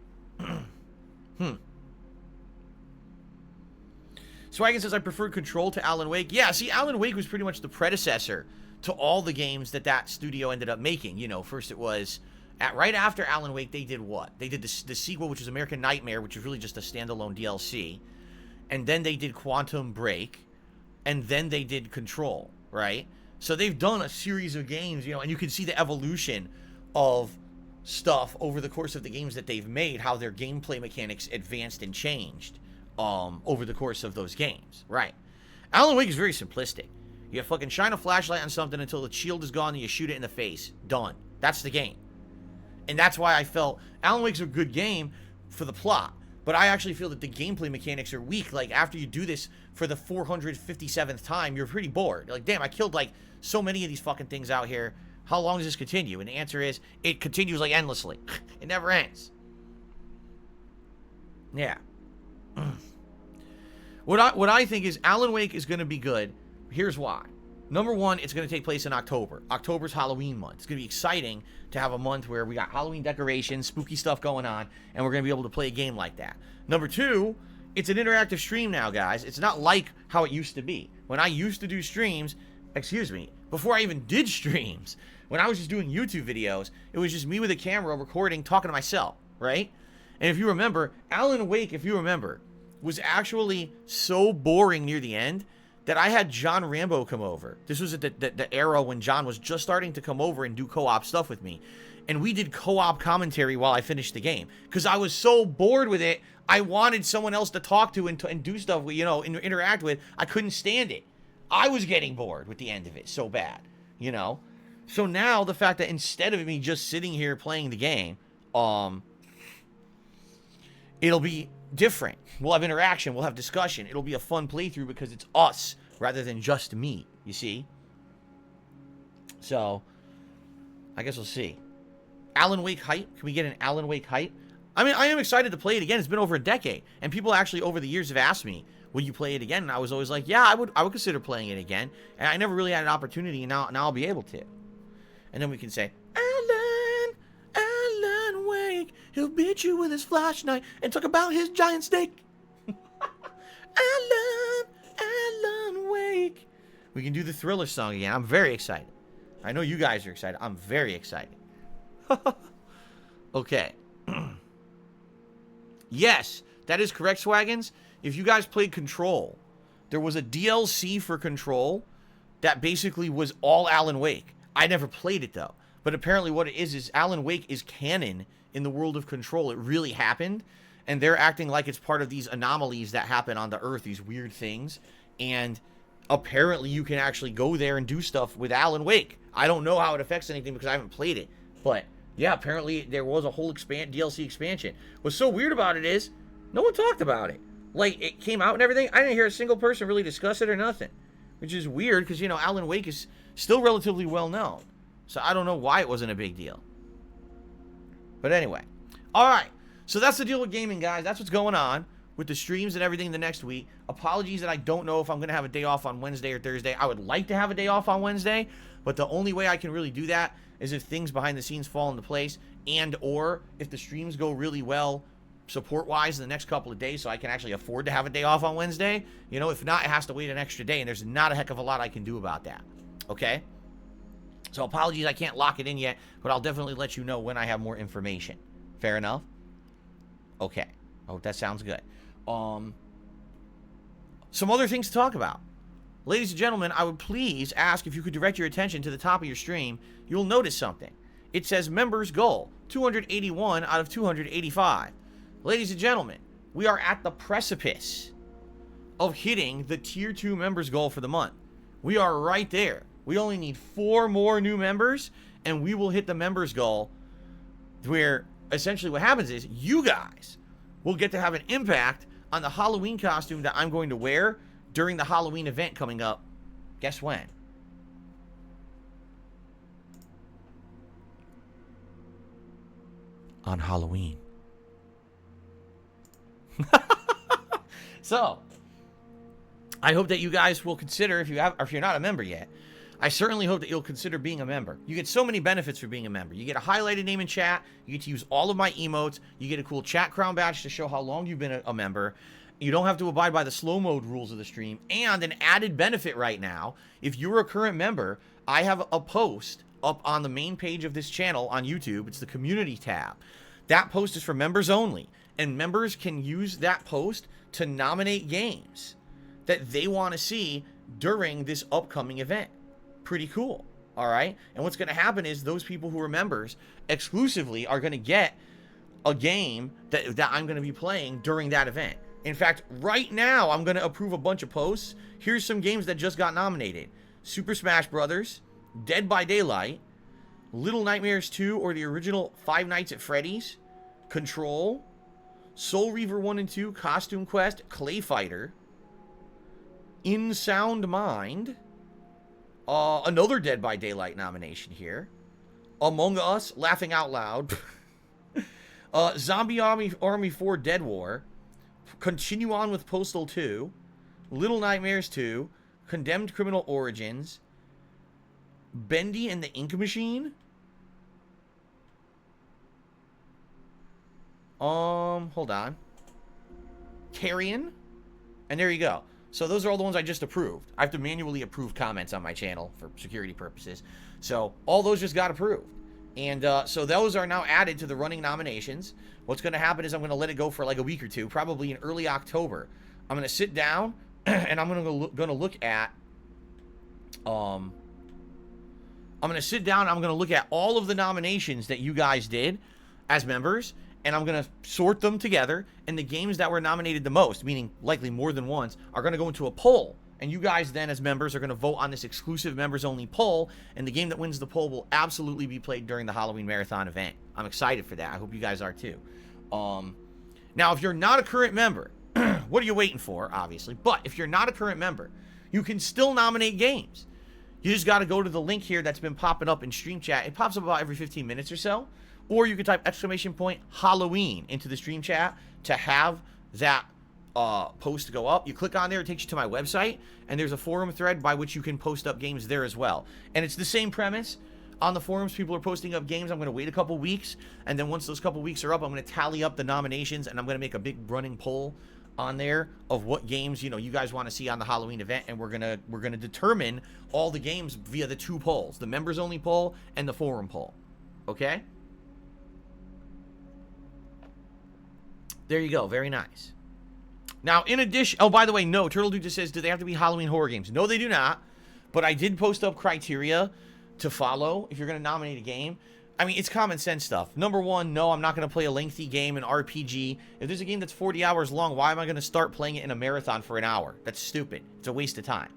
A: Swaggin says, I prefer Control to Alan Wake. Yeah, see, Alan Wake was pretty much the predecessor to all the games that studio ended up making. You know, first it was, right after Alan Wake, they did what? They did the sequel, which was American Nightmare, which was really just a standalone DLC. And then they did Quantum Break. And then they did Control, right? So they've done a series of games, you know, and you can see the evolution of stuff over the course of the games that they've made, how their gameplay mechanics advanced and changed. Over the course of those games, right? Alan Wake is very simplistic. You fucking shine a flashlight on something until the shield is gone and you shoot it in the face. Done. That's the game. And that's why I felt Alan Wake's a good game for the plot. But I actually feel that the gameplay mechanics are weak. Like, after you do this for the 457th time, you're pretty bored. You're like, damn, I killed, like, so many of these fucking things out here. How long does this continue? And the answer is, it continues, like, endlessly. It never ends. Yeah. What I think is Alan Wake is going to be good. Here's why. Number one, it's going to take place in October. October's Halloween month. It's going to be exciting to have a month where we got Halloween decorations, spooky stuff going on, and we're going to be able to play a game like that. Number two, it's an interactive stream now, guys. It's not like how it used to be. When I used to do streams, before I even did streams, when I was just doing YouTube videos, it was just me with a camera recording, talking to myself, right? And if you remember, Alan Wake, was actually so boring near the end that I had John Rambo come over. This was at the era when John was just starting to come over and do co-op stuff with me. And we did co-op commentary while I finished the game. Because I was so bored with it, I wanted someone else to talk to and do stuff with, you know, and interact with. I couldn't stand it. I was getting bored with the end of it so bad, you know? So now, the fact that instead of me just sitting here playing the game, it'll be different. We'll have interaction. We'll have discussion. It'll be a fun playthrough because it's us rather than just me, you see? So, I guess we'll see. Alan Wake hype? Can we get an Alan Wake hype? I mean, I am excited to play it again. It's been over a decade. And people actually over the years have asked me, would you play it again? And I was always like, yeah, I would consider playing it again. And I never really had an opportunity, and now I'll be able to. And then we can say, Alan Wake, he'll beat you with his flashlight and talk about his giant snake. Alan Wake. We can do the Thriller song again. I'm very excited. I know you guys are excited. I'm very excited. Okay. Yes, that is correct, Swaggins. If you guys played Control, there was a DLC for Control that basically was all Alan Wake. I never played it, though. But apparently what it is Alan Wake is canon in the world of Control. It really happened. And they're acting like it's part of these anomalies that happen on the Earth, these weird things. And apparently you can actually go there and do stuff with Alan Wake. I don't know how it affects anything because I haven't played it. But, yeah, apparently there was a whole DLC expansion. What's so weird about it is no one talked about it. Like, it came out and everything. I didn't hear a single person really discuss it or nothing. Which is weird because, you know, Alan Wake is still relatively well known. So I don't know why it wasn't a big deal. But anyway. All right. So that's the deal with gaming, guys. That's what's going on. with the streams and everything the next week. Apologies that I don't know if I'm going to have a day off on Wednesday or Thursday. I would like to have a day off on Wednesday, but the only way I can really do that is if things behind the scenes fall into place, and or if the streams go really well support-wise in the next couple of days, so I can actually afford to have a day off on Wednesday. You know, if not, it has to wait an extra day, and there's not a heck of a lot I can do about that. Okay? So apologies, I can't lock it in yet, but I'll definitely let you know when I have more information. Fair enough? Okay. I hope that sounds good. Some other things to talk about. Ladies and gentlemen, I would please ask if you could direct your attention to the top of your stream. You'll notice something. It says members goal, 281 out of 285. Ladies and gentlemen, we are at the precipice of hitting the tier 2 members goal for the month. We are right there. We only need 4 more new members, and we will hit the members goal, where essentially what happens is you guys will get to have an impact on the Halloween costume that I'm going to wear during the Halloween event coming up. Guess when? On Halloween. So, I hope that you guys will consider, if you're not a member yet, I certainly hope that you'll consider being a member. You get so many benefits for being a member. You get a highlighted name in chat. You get to use all of my emotes. You get a cool chat crown badge to show how long you've been a member. You don't have to abide by the slow mode rules of the stream. And an added benefit right now, if you're a current member, I have a post up on the main page of this channel on YouTube. It's the community tab. That post is for members only. And members can use that post to nominate games that they want to see during this upcoming event. Pretty cool. All right. And what's going to happen is those people who are members exclusively are going to get a game that I'm going to be playing during that event. In fact, right now, I'm going to approve a bunch of posts. Here's some games that just got nominated. Super Smash Brothers, Dead by Daylight, Little Nightmares 2 or the original Five Nights at Freddy's, Control, Soul Reaver 1 and 2, Costume Quest, Clay Fighter, In Sound Mind, another Dead by Daylight nomination here, Among Us, Laughing Out Loud, Zombie Army 4 Dead War, Continue On with Postal 2, Little Nightmares 2, Condemned Criminal Origins, Bendy and the Ink Machine, hold on, Carrion, and there you go. So those are all the ones I just approved. I have to manually approve comments on my channel for security purposes. So all those just got approved. And so those are now added to the running nominations. What's going to happen is I'm going to let it go for like a week or two, probably in early October. I'm going to sit down and I'm going to look at I'm going to sit down and I'm going to look at all of the nominations that you guys did as members, and I'm going to sort them together, and the games that were nominated the most, meaning likely more than once, are going to go into a poll. And you guys then, as members, are going to vote on this exclusive members-only poll, and the game that wins the poll will absolutely be played during the Halloween Marathon event. I'm excited for that. I hope you guys are too. Now, if you're not a current member, what are you waiting for, obviously? But if you're not a current member, you can still nominate games. You just got to go to the link here that's been popping up in stream chat. It pops up about every 15 minutes or so. Or you can type !Halloween into the stream chat to have that post go up. You click on there, it takes you to my website, and there's a forum thread by which you can post up games there as well. And it's the same premise. On the forums, people are posting up games. I'm going to wait a couple weeks, and then once those couple weeks are up, I'm going to tally up the nominations, and I'm going to make a big running poll on there of what games you guys want to see on the Halloween event, and we're gonna determine all the games via the 2 polls, the members only poll and the forum poll. Okay? There you go. Very nice. Now, in addition... Oh, by the way, no. Turtle Dude just says, do they have to be Halloween horror games? No, they do not. But I did post up criteria to follow if you're going to nominate a game. I mean, it's common sense stuff. Number 1, no, I'm not going to play a lengthy game, an RPG. If there's a game that's 40 hours long, why am I going to start playing it in a marathon for an hour? That's stupid. It's a waste of time.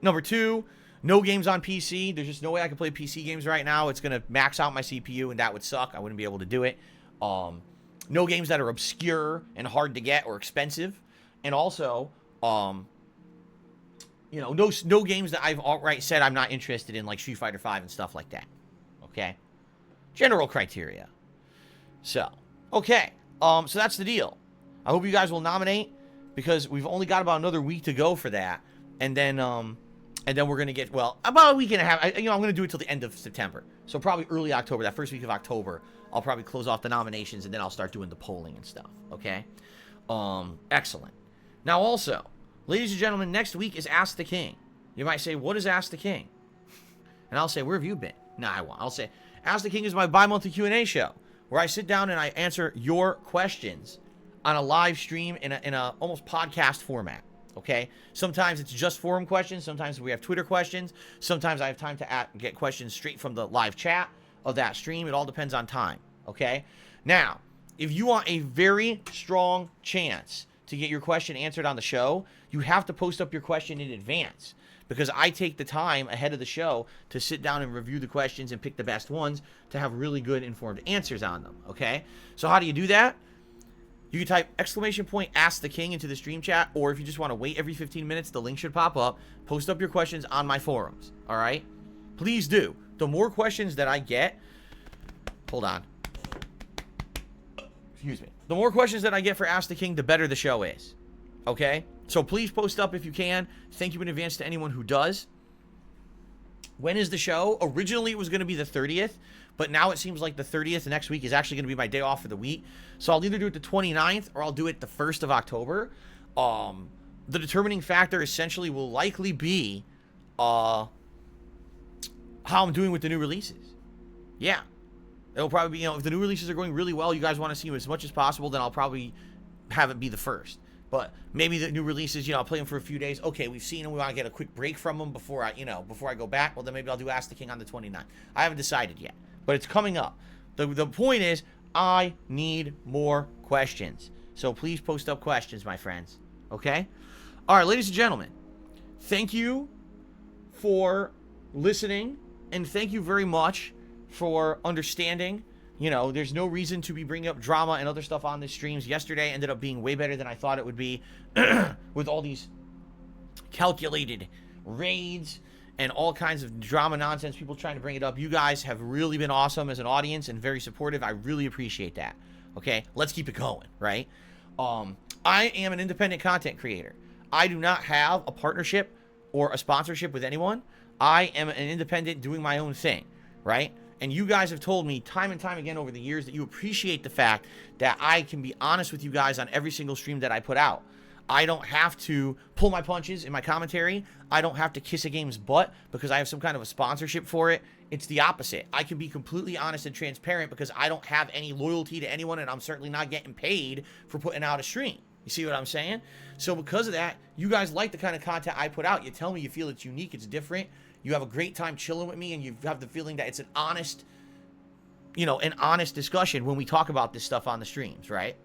A: Number 2, no games on PC. There's just no way I can play PC games right now. It's going to max out my CPU, and that would suck. I wouldn't be able to do it. No games that are obscure and hard to get or expensive. And also, no games that I've outright said I'm not interested in, like Street Fighter V and stuff like that. Okay? General criteria. So, okay. So that's the deal. I hope you guys will nominate, because we've only got about another week to go for that. And then we're going to get, well, about a week and a half. I'm going to do it till the end of September. So probably early October, that first week of October, I'll probably close off the nominations, and then I'll start doing the polling and stuff. Okay? Excellent. Now also, ladies and gentlemen, next week is Ask the King. You might say, what is Ask the King? And I'll say, where have you been? No, I won't. I'll say, Ask the King is my bi-monthly Q&A show, where I sit down and I answer your questions on a live stream in a almost podcast format. Okay? Sometimes it's just forum questions. Sometimes we have Twitter questions. Sometimes I have time to get questions straight from the live chat of that stream. It all depends on time. Okay? Now, if you want a very strong chance to get your question answered on the show, you have to post up your question in advance, because I take the time ahead of the show to sit down and review the questions and pick the best ones to have really good informed answers on them. Okay? So how do you do that? You can type !Ask the King into the stream chat, or if you just want to wait every 15 minutes, the link should pop up. Post up your questions on my forums. All right? Please do. The more questions that I get, hold on. Excuse me. The more questions that I get for Ask the King, the better the show is. Okay? So please post up if you can. Thank you in advance to anyone who does. When is the show? Originally, it was going to be the 30th, but now it seems like the 30th next week is actually going to be my day off for the week. So I'll either do it the 29th or I'll do it the 1st of October. The determining factor essentially will likely be how I'm doing with the new releases. Yeah. It'll probably be, if the new releases are going really well, you guys want to see them as much as possible, then I'll probably have it be the 1st. But maybe the new releases, I'll play them for a few days. Okay, we've seen them. We want to get a quick break from them before I go back. Well, then maybe I'll do Ask the King on the 29th. I haven't decided yet, but it's coming up. The point is, I need more questions. So please post up questions, my friends. Okay? All right, ladies and gentlemen, thank you for listening, and thank you very much for understanding. There's no reason to be bringing up drama and other stuff on the streams. Yesterday ended up being way better than I thought it would be with all these calculated raids and all kinds of drama nonsense, people trying to bring it up. You guys have really been awesome as an audience and very supportive. I really appreciate that. Okay, let's keep it going, right? I am an independent content creator. I do not have a partnership or a sponsorship with anyone. I am an independent doing my own thing, right? And you guys have told me time and time again over the years that you appreciate the fact that I can be honest with you guys on every single stream that I put out. I don't have to pull my punches in my commentary. I don't have to kiss a game's butt because I have some kind of a sponsorship for it. It's the opposite. I can be completely honest and transparent because I don't have any loyalty to anyone, and I'm certainly not getting paid for putting out a stream. You see what I'm saying? So because of that, you guys like the kind of content I put out. You tell me you feel it's unique, it's different. You have a great time chilling with me, and you have the feeling that it's an honest, an honest discussion when we talk about this stuff on the streams, right?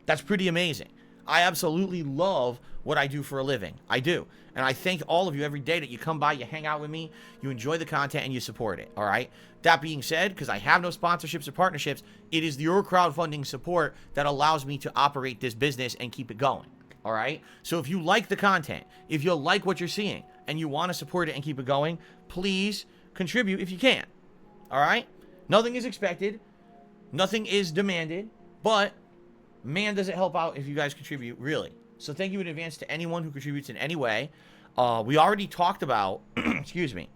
A: That's pretty amazing. I absolutely love what I do for a living. I do. And I thank all of you every day that you come by, you hang out with me, you enjoy the content, and you support it, all right? That being said, because I have no sponsorships or partnerships, it is your crowdfunding support that allows me to operate this business and keep it going, all right? So if you like the content, if you like what you're seeing, and you want to support it and keep it going, please contribute if you can, all right? Nothing is expected. Nothing is demanded, but man, does it help out if you guys contribute, really. So thank you in advance to anyone who contributes in any way. We already talked about, excuse me,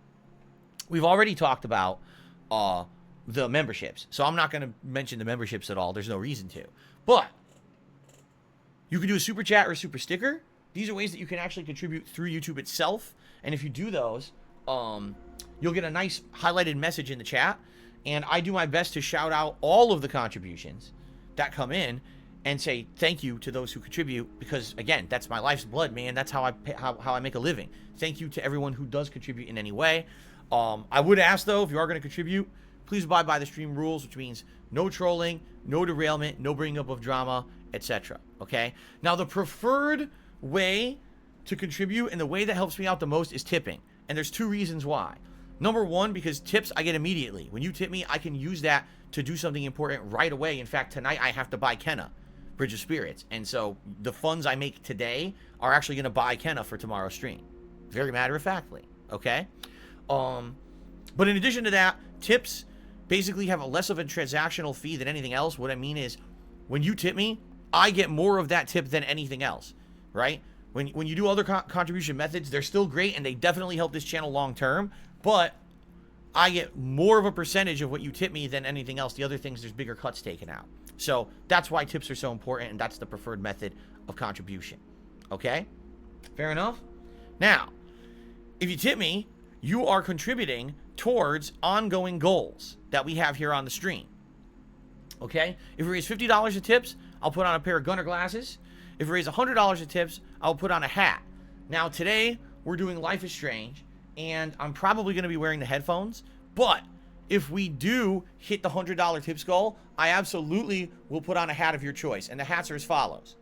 A: we've already talked about the memberships. So I'm not going to mention the memberships at all. There's no reason to. But you can do a super chat or a super sticker. These are ways that you can actually contribute through YouTube itself. And if you do those, you'll get a nice highlighted message in the chat. And I do my best to shout out all of the contributions that come in and say thank you to those who contribute, because again, that's my life's blood, man. That's how I make a living. Thank you to everyone who does contribute in any way. I would ask though, if you are going to contribute, please abide by the stream rules, which means no trolling, no derailment, no bringing up of drama, etc. Okay? Now the preferred way to contribute and the way that helps me out the most is tipping. And there's two reasons why. Number one, because tips I get immediately. When you tip me, I can use that to do something important right away. In fact, tonight I have to buy Kenna, Bridge of Spirits. And so the funds I make today are actually going to buy Kenna for tomorrow's stream. Very matter-of-factly, okay? But in addition to that, tips basically have a less of a transactional fee than anything else. What I mean is, when you tip me, I get more of that tip than anything else, right? When you do other contribution methods, they're still great and they definitely help this channel long term, but I get more of a percentage of what you tip me than anything else. The other things, there's bigger cuts taken out. So that's why tips are so important, and that's the preferred method of contribution. Okay? Fair enough? Now, if you tip me, you are contributing towards ongoing goals that we have here on the stream. Okay? If we raise $50 of tips, I'll put on a pair of Gunner glasses. If we raise $100 of tips, I'll put on a hat. Now, today, we're doing Life is Strange, and I'm probably going to be wearing the headphones, but if we do hit the $100 tips goal, I absolutely will put on a hat of your choice, and the hats are as follows: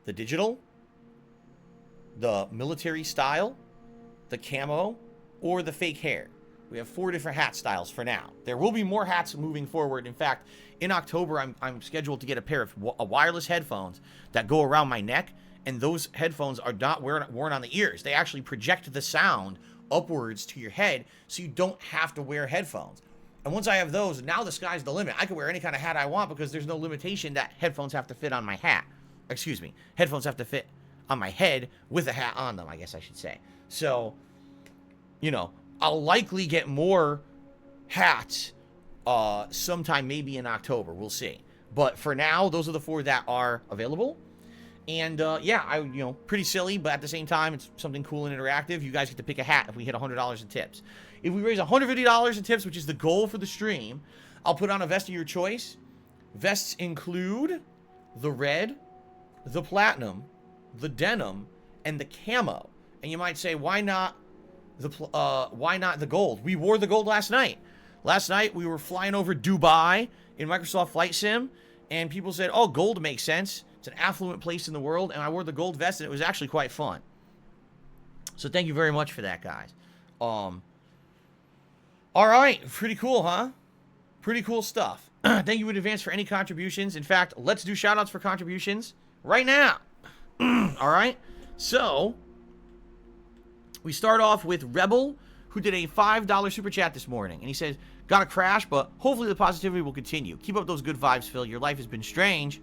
A: the digital, the military style, the camo, or the fake hair. We have 4 different hat styles for now. There will be more hats moving forward. In fact, in October, I'm scheduled to get a pair of wireless headphones that go around my neck, and those headphones are not worn on the ears. They actually project the sound upwards to your head, so you don't have to wear headphones. And once I have those, now the sky's the limit. I can wear any kind of hat I want because there's no limitation that headphones have to fit on my hat. Excuse me. Headphones have to fit on my head with a hat on them, I guess I should say. So, you know, I'll likely get more hats sometime maybe in October. We'll see. But for now, those are the 4 that are available. And yeah, pretty silly, but at the same time, it's something cool and interactive. You guys get to pick a hat if we hit $100 in tips. If we raise $150 in tips, which is the goal for the stream, I'll put on a vest of your choice. Vests include the red, the platinum, the denim, and the camo. And you might say, why not the gold? We wore the gold last night. Last night, we were flying over Dubai in Microsoft Flight Sim, and people said, oh, gold makes sense. It's an affluent place in the world, and I wore the gold vest, and it was actually quite fun. So thank you very much for that, guys. All right, pretty cool, huh? Pretty cool stuff. Thank you in advance for any contributions. In fact, let's do shoutouts for contributions right now. All right, so we start off with Rebel, who did a $5 super chat this morning, and he says, got a crash, but hopefully the positivity will continue. Keep up those good vibes, Phil. Your life has been strange.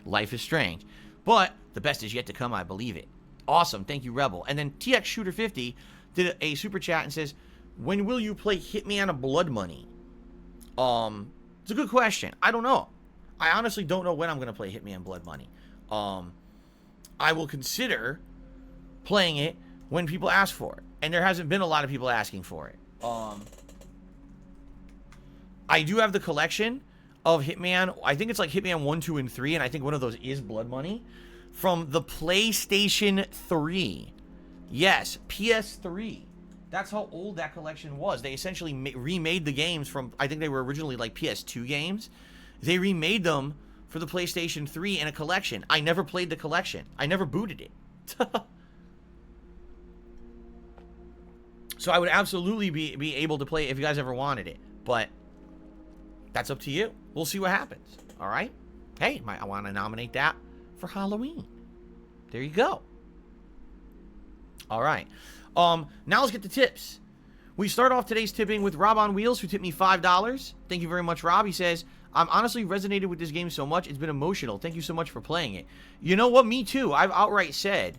A: Life is strange. But the best is yet to come, I believe it. Awesome. Thank you, Rebel. And then TX Shooter 50 did a super chat and says, when will you play Hitman of Blood Money? It's a good question. I don't know. I honestly don't know when I'm going to play Hitman Blood Money. I will consider playing it when people ask for it. And there hasn't been a lot of people asking for it. I do have the collection of Hitman. I think it's like Hitman 1, 2, and 3, and I think one of those is Blood Money. From the PlayStation 3. Yes, PS3. That's how old that collection was. They essentially remade the games from, I think they were originally like PS2 games. They remade them for the PlayStation 3 in a collection. I never played the collection. I never booted it. So I would absolutely be able to play it if you guys ever wanted it. But that's up to you. We'll see what happens. All right? Hey, I want to nominate that for Halloween. There you go. All right. Now let's get to tips. We start off today's tipping with Rob on Wheels, who tipped me $5. Thank you very much, Rob. He says, I'm honestly resonated with this game so much. It's been emotional. Thank you so much for playing it. You know what? Me too. I've outright said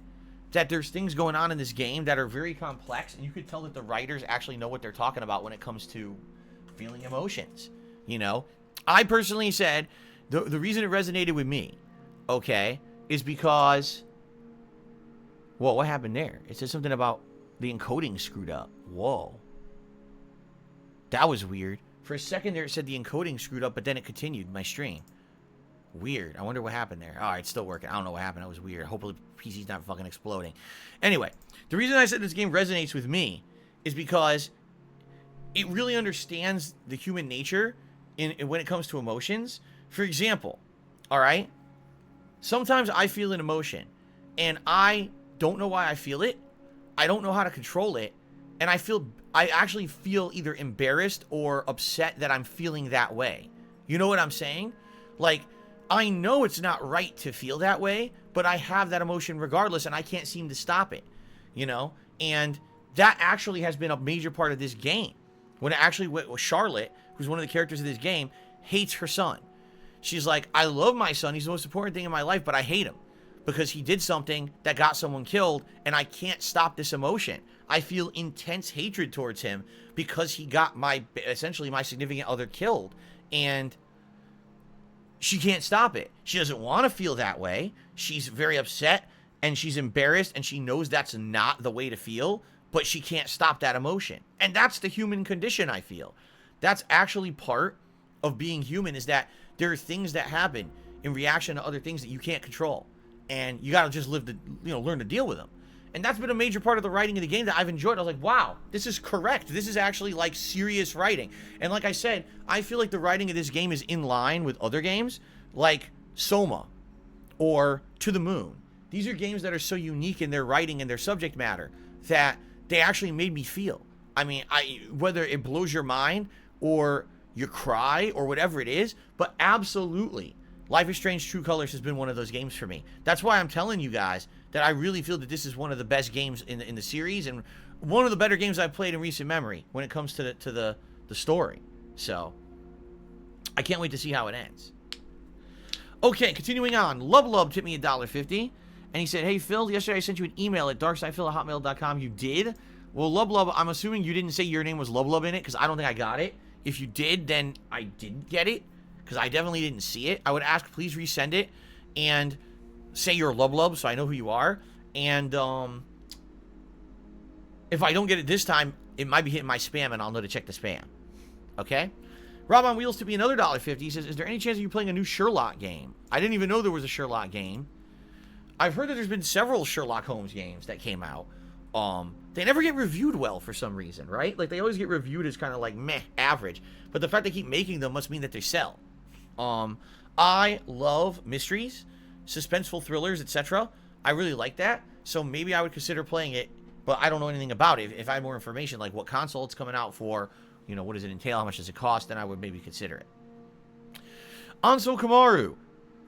A: that there's things going on in this game that are very complex, and you could tell that the writers actually know what they're talking about when it comes to feeling emotions. You know, I personally said the reason it resonated with me, okay, is because, well, what happened there? It says something about the encoding screwed up. Whoa. That was weird. For a second there, it said the encoding screwed up, but then it continued my stream. Weird. I wonder what happened there. All right, it's still working. I don't know what happened. That was weird. Hopefully PC's not fucking exploding. Anyway, the reason I said this game resonates with me is because it really understands the human nature when it comes to emotions. For example, all right, sometimes I feel an emotion, and I don't know why I feel it. I don't know how to control it, and I actually feel either embarrassed or upset that I'm feeling that way. You know what I'm saying? Like, I know it's not right to feel that way, but I have that emotion regardless, and I can't seem to stop it, you know? And that actually has been a major part of this game. When it actually went with Charlotte, who's one of the characters of this game, hates her son. She's like, I love my son. He's the most important thing in my life, but I hate him because he did something that got someone killed, and I can't stop this emotion. I feel intense hatred towards him because he got essentially my significant other killed, and she can't stop it. She doesn't want to feel that way. She's very upset, and she's embarrassed, and she knows that's not the way to feel, but she can't stop that emotion. And that's the human condition, I feel. That's actually part of being human, is that there are things that happen in reaction to other things that you can't control. And you got to just learn to deal with them. And that's been a major part of the writing of the game that I've enjoyed. I was like, wow, this is correct. This is actually like serious writing. And like I said, I feel like the writing of this game is in line with other games like Soma or To the Moon. These are games that are so unique in their writing and their subject matter that they actually made me feel. I mean, whether it blows your mind or you cry or whatever it is, but absolutely, Life is Strange True Colors has been one of those games for me. That's why I'm telling you guys that I really feel that this is one of the best games in the series, and one of the better games I've played in recent memory when it comes to the story. So I can't wait to see how it ends. Okay, continuing on. Lub tipped me $1.50, and he said, hey Phil, yesterday I sent you an email at darksidephil@hotmail.com. You did? Well, Lub, I'm assuming you didn't say your name was Lub in it, because I don't think I got it. If you did, then I didn't get it, because I definitely didn't see it. I would ask, please resend it, and say you're Lub so I know who you are. And if I don't get it this time, it might be hitting my spam, and I'll know to check the spam. Okay? Rob on Wheels to be another $1.50. He says, is there any chance of you playing a new Sherlock game? I didn't even know there was a Sherlock game. I've heard that there's been several Sherlock Holmes games that came out. They never get reviewed well for some reason, right? Like, they always get reviewed as kind of like meh, average. But the fact they keep making them must mean that they sell. I love mysteries, suspenseful thrillers, etc. I really like that. So maybe I would consider playing it, but I don't know anything about it. If I had more information, like what console it's coming out for, you know, what does it entail, how much does it cost, then I would maybe consider it. Anso Kamaru,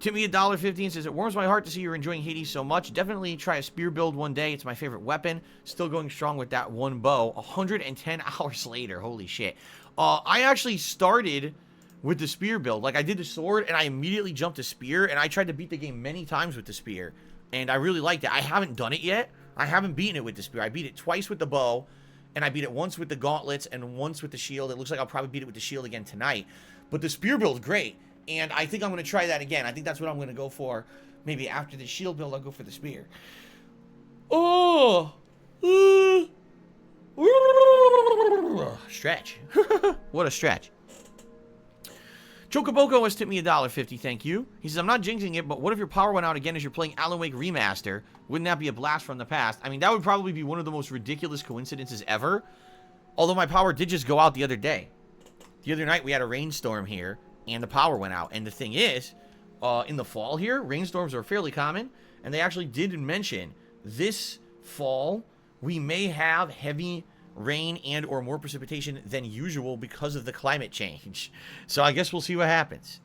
A: to me $1.50, and says, it warms my heart to see you're enjoying Hades so much. Definitely try a spear build one day. It's my favorite weapon. Still going strong with that one bow. 110 hours later. Holy shit. I actually started with the spear build. Like, I did the sword, and I immediately jumped to spear, and I tried to beat the game many times with the spear, and I really liked it. I haven't done it yet. I haven't beaten it with the spear. I beat it twice with the bow, and I beat it once with the gauntlets and once with the shield. It looks like I'll probably beat it with the shield again tonight. But the spear build's great, and I think I'm going to try that again. I think that's what I'm going to go for. Maybe after the shield build, I'll go for the spear. Oh! Stretch. What a stretch. Chocoboko has tipped me $1.50, thank you. He says, I'm not jinxing it, but what if your power went out again as you're playing Alan Wake Remaster? Wouldn't that be a blast from the past? I mean, that would probably be one of the most ridiculous coincidences ever. Although my power did just go out the other day. The other night we had a rainstorm here, and the power went out. And the thing is, in the fall here, rainstorms are fairly common. And they actually did mention this fall we may have heavy rain and or more precipitation than usual because of the climate change. So I guess we'll see what happens.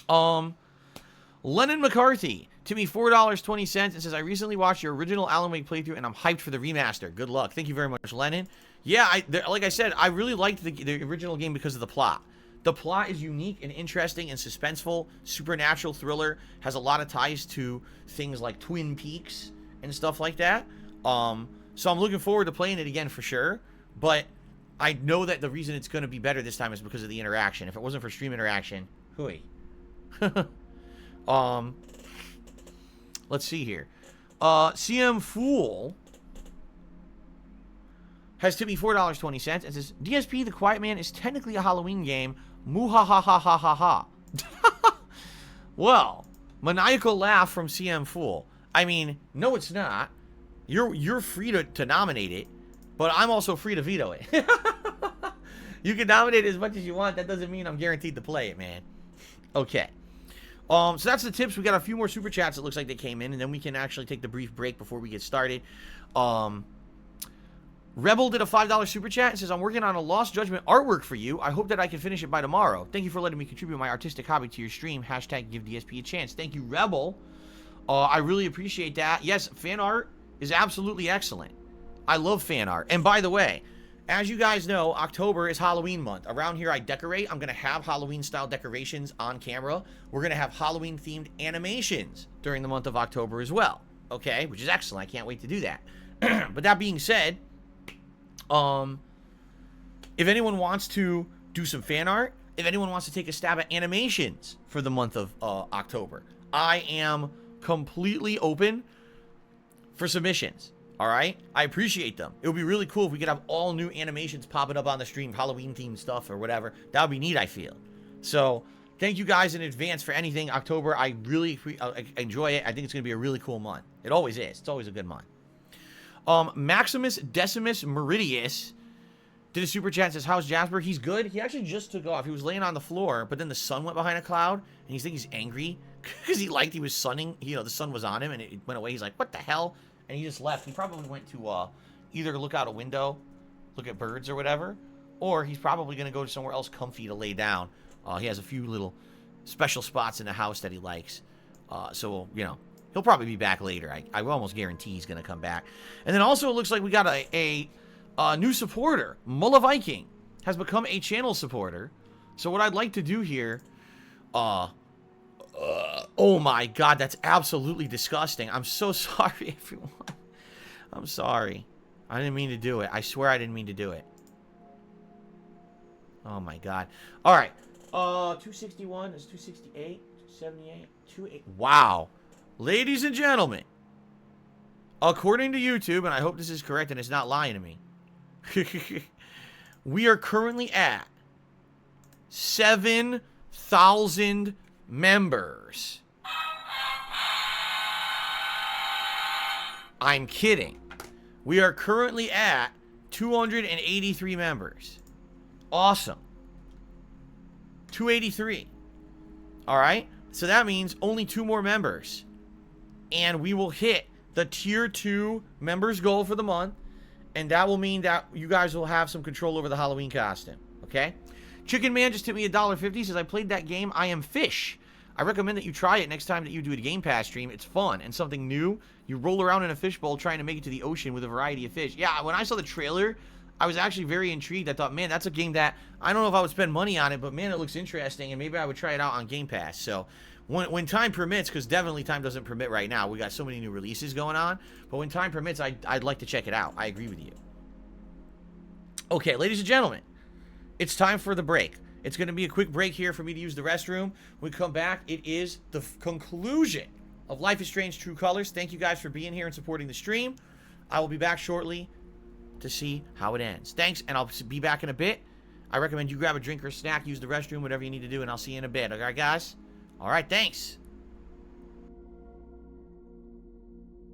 A: Lennon McCarthy to me $4.20 and says, I recently watched your original Alan Wake playthrough and I'm hyped for the remaster. Good luck. Thank you very much, Lennon. Yeah, like I said, I really liked the original game because of the plot. The plot is unique and interesting and suspenseful. Supernatural thriller. Has a lot of ties to things like Twin Peaks and stuff like that. So I'm looking forward to playing it again for sure. But I know that the reason it's going to be better this time is because of the interaction. If it wasn't for stream interaction, hooey. Let's see here. CM Fool has tipped me $4.20 and says, DSP The Quiet Man is technically a Halloween game. Muhahahahaha. Well, maniacal laugh from CM Fool. I mean, no, it's not. You're free to nominate it, but I'm also free to veto it. You can nominate it as much as you want. That doesn't mean I'm guaranteed to play it, man. Okay. So that's the tips. We got a few more super chats. It looks like they came in, and then we can actually take the brief break before we get started. Rebel did a $5 super chat and says, I'm working on a Lost Judgment artwork for you. I hope that I can finish it by tomorrow. Thank you for letting me contribute my artistic hobby to your stream. Hashtag give DSP a chance. Thank you, Rebel. I really appreciate that. Yes, fan art is absolutely excellent. I love fan art. And by the way, as you guys know, October is Halloween month. Around here, I decorate. I'm going to have Halloween-style decorations on camera. We're going to have Halloween-themed animations during the month of October as well. Okay? Which is excellent. I can't wait to do that. But that being said, if anyone wants to do some fan art, if anyone wants to take a stab at animations for the month of October, I am completely open for submissions. All right? I appreciate them. It would be really cool if we could have all new animations popping up on the stream, Halloween-themed stuff or whatever. That would be neat, I feel. So, thank you guys in advance for anything. October, I really enjoy it. I think it's going to be a really cool month. It always is. It's always a good month. Maximus Decimus Meridius did a super chat and says, how's Jasper? He's good. He actually just took off. He was laying on the floor, but then the sun went behind a cloud, and he's thinking he's angry because he was sunning. You know, the sun was on him, and it went away. He's like, what the hell? And he just left. He probably went to either look out a window, look at birds or whatever, or he's probably going to go to somewhere else comfy to lay down. He has a few little special spots in the house that he likes. So, you know, he'll probably be back later. I almost guarantee he's going to come back. And then also it looks like we got a new supporter. Mulla Viking has become a channel supporter. So what I'd like to do here... oh my god, that's absolutely disgusting. I'm so sorry, everyone. I'm sorry. I didn't mean to do it. I swear I didn't mean to do it. Oh my god. Alright. 261 is 268, 278, 28. Wow. Ladies and gentlemen, according to YouTube, and I hope this is correct and it's not lying to me, we are currently at 7,000 members. I'm kidding. We are currently at 283 members. Awesome. 283. Alright? So that means only 2 more members. And we will hit the tier 2 members goal for the month. And that will mean that you guys will have some control over the Halloween costume. Okay? Chicken Man just tipped me $1.50. Says, I played that game, I Am Fish. I recommend that you try it next time that you do a Game Pass stream. It's fun and something new. You roll around in a fishbowl trying to make it to the ocean with a variety of fish. Yeah, when I saw the trailer, I was actually very intrigued. I thought, man, that's a game that, I don't know if I would spend money on it, but man, it looks interesting, and maybe I would try it out on Game Pass. So, when time permits, because definitely time doesn't permit right now. We got so many new releases going on. But when time permits, I'd like to check it out. I agree with you. Okay, ladies and gentlemen, it's time for the break. It's going to be a quick break here for me to use the restroom. When we come back, it is the conclusion of Life is Strange True Colors. Thank you guys for being here and supporting the stream. I will be back shortly to see how it ends. Thanks, and I'll be back in a bit. I recommend you grab a drink or a snack, use the restroom, whatever you need to do, and I'll see you in a bit. Okay, guys? All right, thanks.